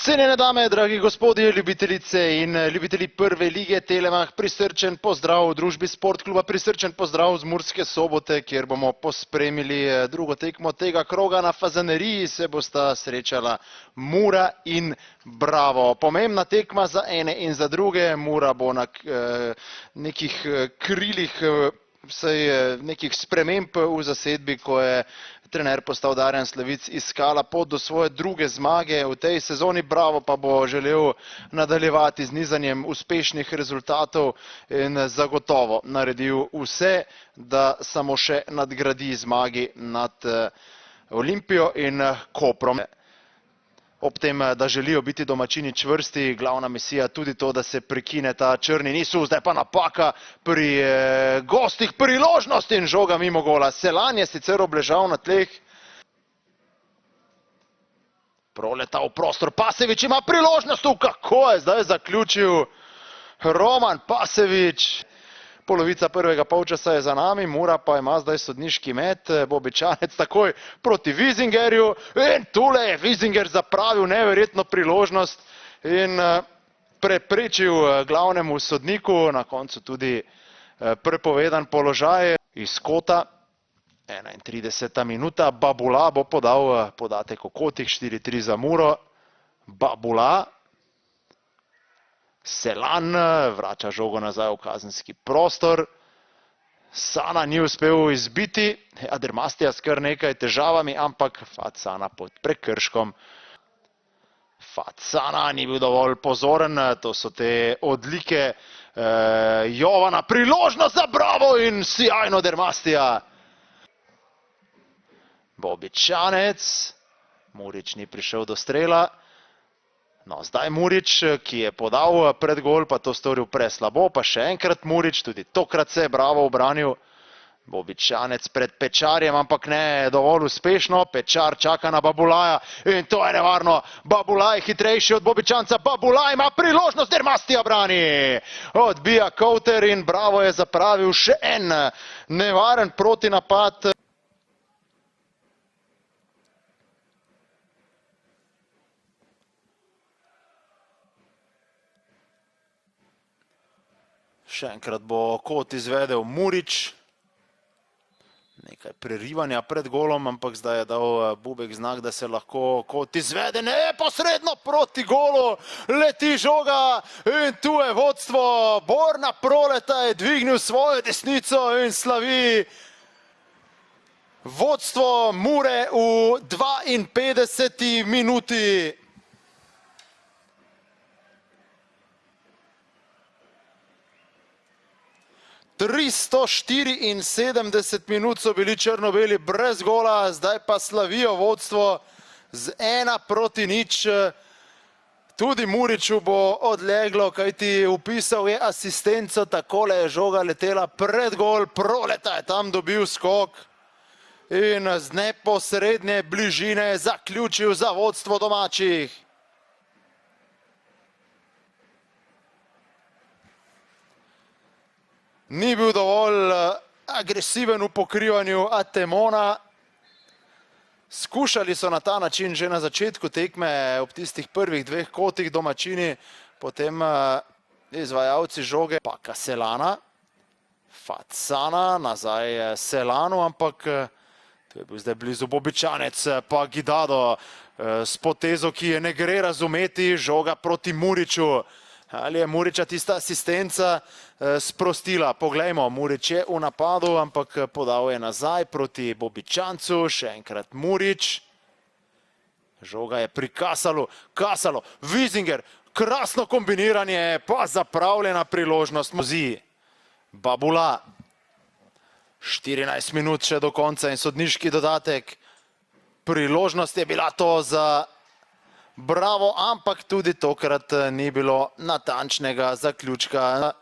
Cenjene dame, dragi gospodje, ljubitelice in ljubitelji prve lige Telemach, prisrčen pozdrav v družbi Sportkluba, prisrčen pozdrav z Murske Sobote, kjer bomo pospremili drugo tekmo tega kroga. Na Fazaneriji se bosta srečala Mura in Bravo. Pomembna tekma za ene in za druge. Mura bo na nekih krilih nekih sprememb v zasedbi, ko je trener postal Darjan Slavic, iskala pot do svoje druge zmage v tej sezoni. Bravo pa bo želel nadaljevati z nizanjem uspešnih rezultatov in zagotovo naredil vse, da samo še nadgradi zmagi nad Olimpijo in Koprom. Ob tem, da želijo biti domačini čvrsti, glavna misija tudi to, da se prekine ta črni niz. Zdaj pa napaka pri gostih, priložnost in žoga mimo gola. Selan je sicer obležal na tleh. Proletal prostor, Pasevič ima priložnost, kako je zdaj zaključil Roman Pasevič. Polovica prvega polčasa je za nami, Mura pa ima zdaj sodniški met, Bobičanec takoj proti Vizingerju in tule je Vizinger zapravil neverjetno priložnost in preprečil glavnemu sodniku, na koncu tudi prepovedan položaj iz kota. 31. minuta, Babula bo podal podatek o kotih, 4-3 za Muro. Babula. Selan vrača žogo nazaj v kazenski prostor. Sana ni uspel izbiti, Adermastija s kar nekaj težavami, ampak Facana pod prekrškom. Facana ni bil dovolj pozoren, to so te odlike Jovana. Priložnost za Bravo in sijajno Adermastija. Bobičanec, Murič ni prišel do strela. No, zdaj Murič, ki je podal pred gol, pa to storil preslabo, pa še enkrat Murič, tudi tokrat se je Bravo obranil. Bobičanec pred Pečarjem, ampak ne dovolj uspešno. Pečar čaka na Babulaja in to je nevarno. Babulaj hitrejši od Bobičanca, Babulaj ima priložnost, Dermastija brani. Odbija Kouter in Bravo je zapravil še en nevaren protinapad. Še enkrat bo kot izvedel Murič. Nekaj prerivanja pred golom, ampak zdaj je dal Bubek znak, da se lahko kot izvede. Neposredno proti golu leti žoga in tu je vodstvo. Borna Proleta je dvignil svojo desnico in slavi vodstvo Mure v 52. minuti. 374 minut so bili črno-beli brez gola, zdaj pa slavijo vodstvo z 1-0. Tudi Muriču bo odleglo, kajti upisal je asistenco, takole je žoga letela pred gol, Proleta je tam dobil skok in z neposredne bližine zaključil za vodstvo domačih. Ni bil dovolj agresiven v pokrivanju Atemona. Skušali so na ta način že na začetku tekme ob tistih prvih dveh kotih domačini, potem izvajalci žoge Paka Selana, Facana, nazaj Selanu, ampak to je bil zdaj blizu Bobičanec, pa Gidado s potezo, ki je ne gre razumeti, žoga proti Muriču. Ali je Muriča tista asistenca sprostila? Poglejmo, Murič je v napadu, ampak podal je nazaj proti Bobičancu, še enkrat Murič. Žoga je pri Kasalu, Vizinger, krasno kombiniranje, pa zapravljena priložnost. Babula, 14 minut še do konca in sodniški dodatek. Priložnost je bila to za Bravo, ampak tudi tokrat ni bilo natančnega zaključka.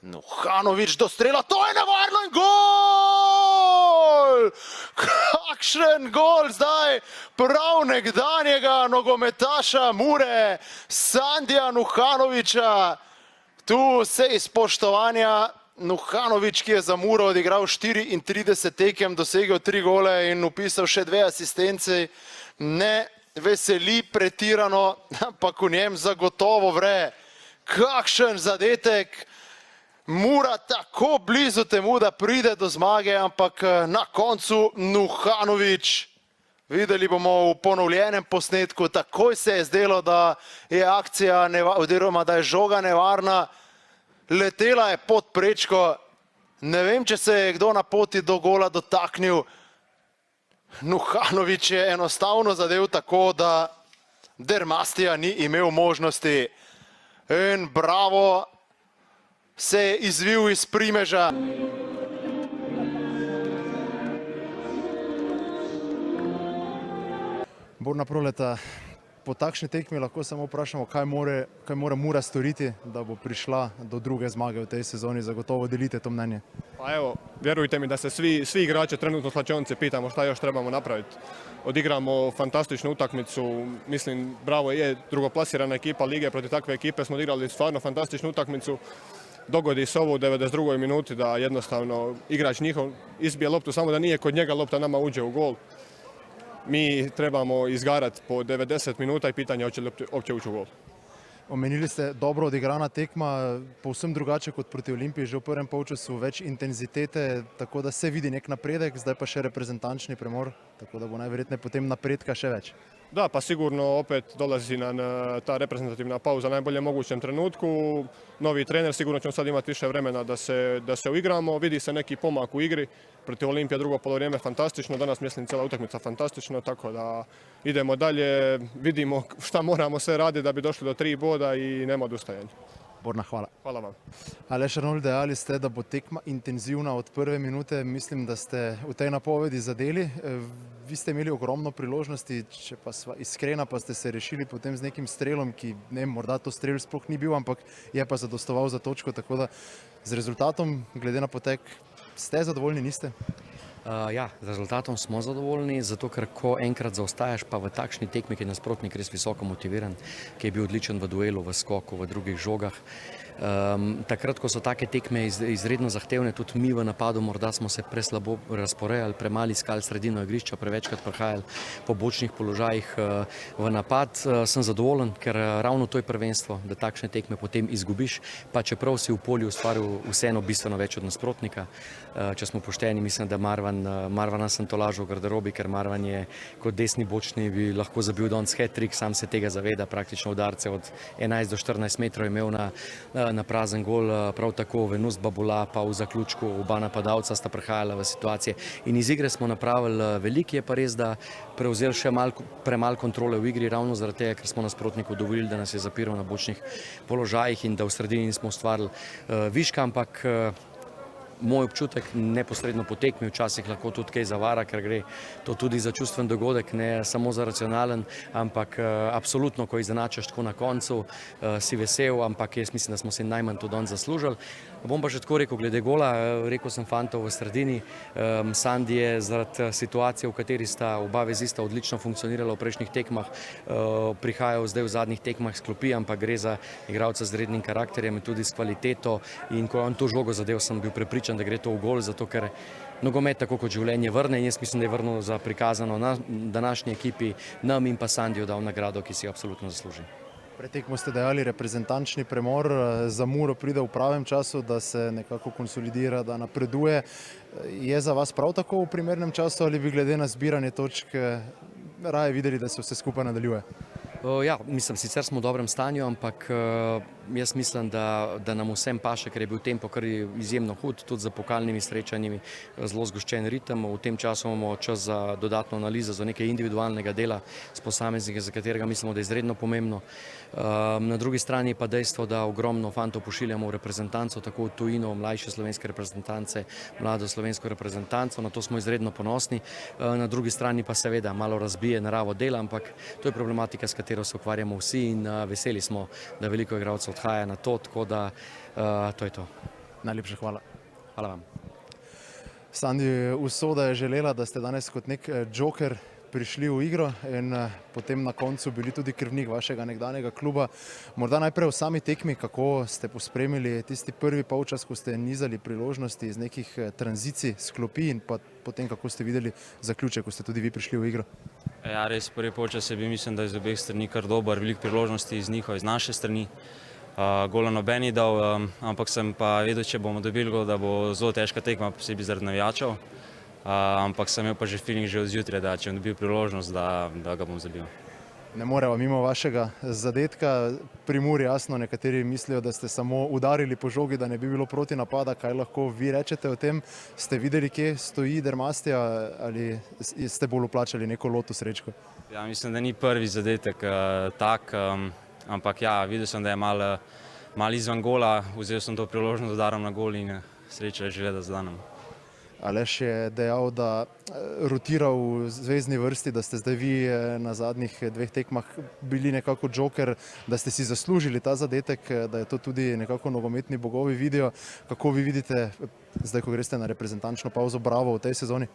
Nuhanovič do strela, to je nevarno in gol! Kakšen gol zdaj prav nekdanjega nogometaša Mure, Sandija Nuhanoviča. Tu se iz spoštovanja Nuhanovič, ki je za Muro odigral 34 tekem, dosegel 3 gole in upisal še 2 asistence, ne veseli pretirano, ampak v njem zagotovo vre. Kakšen zadetek! Mura tako blizu temu, da pride do zmage, ampak na koncu Nuhanovič. Videli bomo v ponovljenem posnetku, takoj se je zdelo, da je akcija, oziroma da je žoga nevarna. Letela je pod prečko. Ne vem, če se je kdo na poti do gola dotaknil. Nuhanovič je enostavno zadev tako, da Dermastija ni imel možnosti. In bravo, se je izvil iz primeža. Borna Proleta, po takšni tekmi lahko samo vprašamo, kaj mora Mura storiti, da bo prišla do druge zmage v tej sezoni. Zagotovo delite to mnenje. Pa evo, vjerujte mi da se svi igrači trenutno slačionice pitamo šta još trebamo napraviti. Odigramo fantastičnu utakmicu, mislim, Bravo je drugoplasirana ekipa lige, protiv takve ekipe smo odigrali stvarno fantastičnu utakmicu. Dogodi se ovo u 92. minuti da jednostavno igrač njihov izbije loptu, samo da nije kod njega lopta nama uđe u gol. Mi trebamo izgarati po 90 minuta i pitanje hoće li uopće ući u gol. Omenili ste dobro odigrana tekma, povsem drugače kot proti Olimpiji, že v prvem polčasu več intenzitete, tako da se vidi nek napredek, zdaj pa še reprezentančni premor, tako da bo najverjetneje potem napredka še več. Da, pa sigurno opet dolazi nam ta reprezentativna pauza u najboljem mogućem trenutku. Novi trener, sigurno ćemo sad imati više vremena da se uigramo. Vidi se neki pomak u igri. Protiv Olimpija drugo polovrijeme fantastično. Danas mislim cijela utakmica fantastično, tako da idemo dalje. Vidimo šta moramo sve raditi da bi došli do 3 boda i nema odustajanja. Borna, hvala. Hvala vam. Aleš Arnold, dejali ste, da bo tekma intenzivna od prve minute. Mislim, da ste v tej napovedi zadeli. Vi ste imeli ogromno priložnosti, če pa sva iskrena, pa ste se rešili potem z nekim strelom, ki, ne vem, morda to strel sploh ni bil, ampak je pa zadostoval za točko, tako da z rezultatom, glede na potek, ste zadovoljni, niste? Ja, z rezultatom smo zadovoljni, zato ker ko enkrat zaostajaš, pa v takšni tekmi, ki je nasprotnik res visoko motiviran, ki je bil odličen v duelu, v skoku, v drugih žogah. Takrat, ko so take tekme izredno zahtevne, tudi mi v napadu morda smo se preslabo razporejali, premalo iskali sredino igrišča, prevečkrat prihajali po bočnih položajih v napad. Sem zadovoljen, ker ravno to je prvenstvo, da takšne tekme potem izgubiš, pa čeprav si v polju ustvaril vseeno bistveno več od nasprotnika. Če smo pošteni, mislim, da Marvana sem tolažil v garderobi, ker Marvan je kot desni bočni bi lahko zabil danes hat-trick, sam se tega zaveda, praktično udarce od 11 do 14 metrov imel na prazen gol, prav tako Venus Babula, pa v zaključku oba napadalca sta prihajala v situacije in iz igre smo napravili veliko, je pa res, da prevzeli še premalo kontrole v igri, ravno zaradi tega, ker smo nasprotniku dovolili, da nas je zapiral na bočnih položajih in da v sredini nismo ustvarili viška, ampak moj občutek neposredno po tekmi včasih lahko tudi kaj zavara, ker gre to tudi za čustven dogodek, ne samo za racionalen, ampak absolutno, ko izenačaš tako na koncu, si vesel, ampak jaz mislim, da smo si najmanj to danes zaslužili. Bom pa že tako rekel, glede gola, rekel sem fantov v sredini, Sandi je zaradi situacije, v kateri sta oba vezista odlično funkcionirala v prejšnjih tekmah, prihajal zdaj v zadnjih tekmah s klopi, ampak gre za igralca z rednim karakterjem in tudi s kvaliteto in ko je on to žogo zadev, sem bil prepričan, da gre to v gol, zato ker nogomet tako kot življenje vrne in jaz mislim, da je vrnil za prikazano na današnji ekipi, nam in pa Sandiju dal nagrado, ki si jo absolutno zasluži. Pred tekmo ste dejali reprezentančni premor, za Muro pride v pravem času, da se nekako konsolidira, da napreduje. Je za vas prav tako v primernem času ali bi glede na zbiranje točk raje videli, da se vse skupaj nadaljuje? Ja, mislim, sicer smo v dobrem stanju, ampak jaz mislim, da nam vsem paše, ker je bil tempo kar izjemno hud, tudi za pokalnimi srečanjimi zelo zgoščen ritem. V tem času imamo čas za dodatno analizo, za nekaj individualnega dela s posameznike, za katerega mislimo, da je izredno pomembno. Na drugi strani pa dejstvo, da ogromno fantov pošiljamo v reprezentanco, tako v tujino, mlajše slovenske reprezentance, mlado slovensko reprezentanco, na to smo izredno ponosni. Na drugi strani pa seveda malo razbije naravo dela, ampak to je problematika, s katero se ukvarjamo vsi in veseli smo, da veliko igralcev odhaja na to, tako da to je to. Najlepša hvala. Hvala vam. Sandi, usoda je želela, da ste danes kot nek džoker prišli v igro in potem na koncu bili tudi krvnik vašega nekdanjega kluba. Morda najprej v sami tekmi, kako ste pospremili tisti prvi polčas, ko ste nizali priložnosti iz nekih tranzicij s klopi in pa potem, kako ste videli zaključek, ko ste tudi vi prišli v igro. Ja, res prvi polčas je bil, mislim, da iz obeh strani kar dober, veliko priložnosti iz naše strani. Gola noben ni dal, ampak sem pa vedel, če bomo dobili gol, da bo zelo težka tekma, posebej zaradi navijačev. Ampak sem imel pa že feeling že od zjutraj, da če bom dobil priložnost, da ga bom zabil. Ne moreva mimo vašega zadetka. Pri Muri jasno, nekateri mislijo, da ste samo udarili po žogi, da ne bi bilo proti napada. Kaj lahko vi rečete o tem? Ste videli, kje stoji Dermastija ali ste bolj vplačali neko loto srečko? Ja, mislim, da ni prvi zadetek tak. Ampak ja, videl sem, da je malo izven gola, vzel sem to priložnost, da daram na gol in sreča je želela, da zdanem. Aleš je dejal, da rotira v zvezni vrsti, da ste zdaj vi na zadnjih dveh tekmah bili nekako džoker, da ste si zaslužili ta zadetek, da je to tudi nekako nogometni bogovi vidijo. Kako vi vidite, zdaj ko greste na reprezentančno pauzo, Bravo v tej sezoni?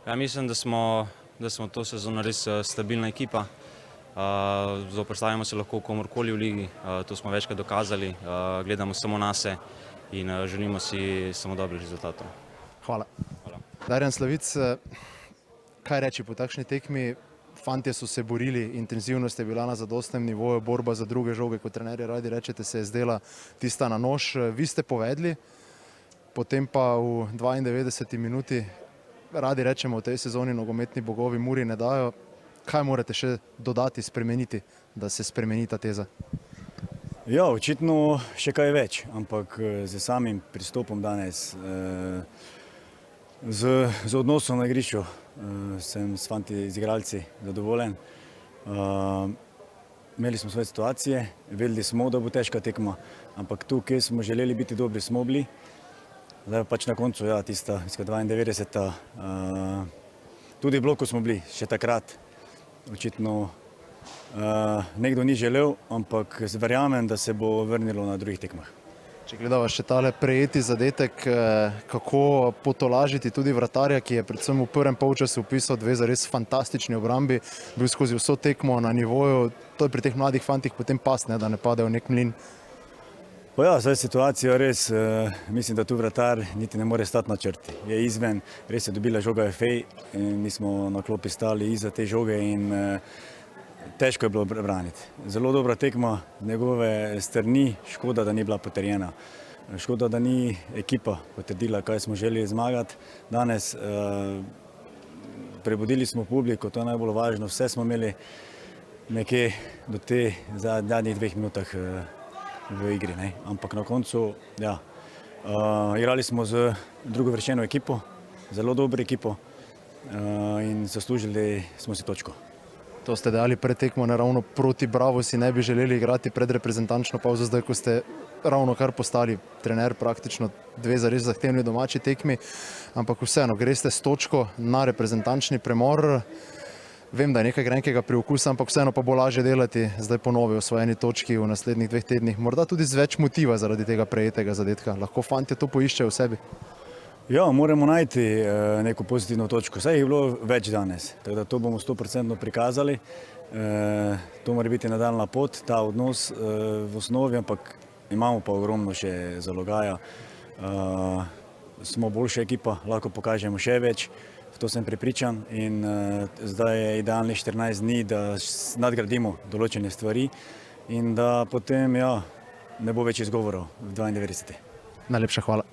Ja, mislim, da smo to sezono res stabilna ekipa. Zoperstavimo se lahko komorkoli v ligi, to smo večkrat dokazali, gledamo samo nase in želimo si samo dobrih rezultatov. Hvala. Darjan Slavic, kaj reči po takšni tekmi? Fantje so se borili, intenzivnost je bila na zadostnem nivoju, borba za druge žoge, kot trenerji radi rečete, se je zdela tista na nož. Vi ste povedli, potem pa v 92. minuti, radi rečemo v tej sezoni, nogometni bogovi Muri ne dajo. Kaj morate še dodati, spremeniti, da se spremeni ta teza? Ja, očitno še kaj več, ampak z samim pristopom danes, z odnosom na igrišču sem s fanti, z igralci zadovoljen. Imeli smo svoje situacije, vedeli smo, da bo težka tekma, ampak tu, kjer smo želeli biti dobri, smo bili. Zdaj pač na koncu, ja, tista 92. Tudi v bloku smo bili, še takrat. Očitno nekdo ni želel, ampak verjamem, da se bo vrnilo na drugih tekmah. Če gledava še tale prejeti zadetek, kako potolažiti tudi vratarja, ki je predvsem v prvem polčasu vpisal dve zares fantastični obrambi, bil skozi vso tekmo na nivoju, to je pri teh mladih fantih potem pas, da ne padejo v nek mlin. Pa ja, zdaj situacija res, mislim, da tu vratar niti ne more stati na črti. Je izven, res je dobila žoga Fej, mi smo na klopi stali iza te žoge in težko je bilo braniti. Zelo dobra tekma njegove strani, škoda, da ni bila potrjena. Škoda, da ni ekipa potrdila, kaj smo želeli zmagati. Danes prebudili smo publiko, to je najbolj važno, vse smo imeli nekje do te zadnjih 2 minutah v igri, ne. Ampak na koncu, ja, igrali smo z drugovrščeno ekipo, zelo dobro ekipo in zaslužili smo si točko. To ste dejali pred tekmo, ravno proti Bravo si ne bi želeli igrati pred reprezentančno pauzo, zdaj ko ste ravno kar postali trener, praktično dve zares zahtevni domači tekmi, ampak vseeno, greste s točko na reprezentančni premor. Vem, da je nekaj grenkega priokusa, ampak vseeno pa bo lažje delati zdaj po novi osvojeni točki v naslednjih 2 tednih. Morda tudi z več motiva zaradi tega prejetega zadetka. Lahko fantje to poiščejo v sebi? Ja, moramo najti neko pozitivno točko. Saj je bilo več danes, tako da to bomo 100% prikazali. To mora biti nadaljna pot, ta odnos v osnovi, ampak imamo pa ogromno še zalogaja. Smo boljša ekipa, lahko pokažemo še več. V to sem prepričan in zdaj je idealnih 14 dni, da nadgradimo določene stvari in da potem, ja, ne bo več izgovorov v 92. Najlepša hvala.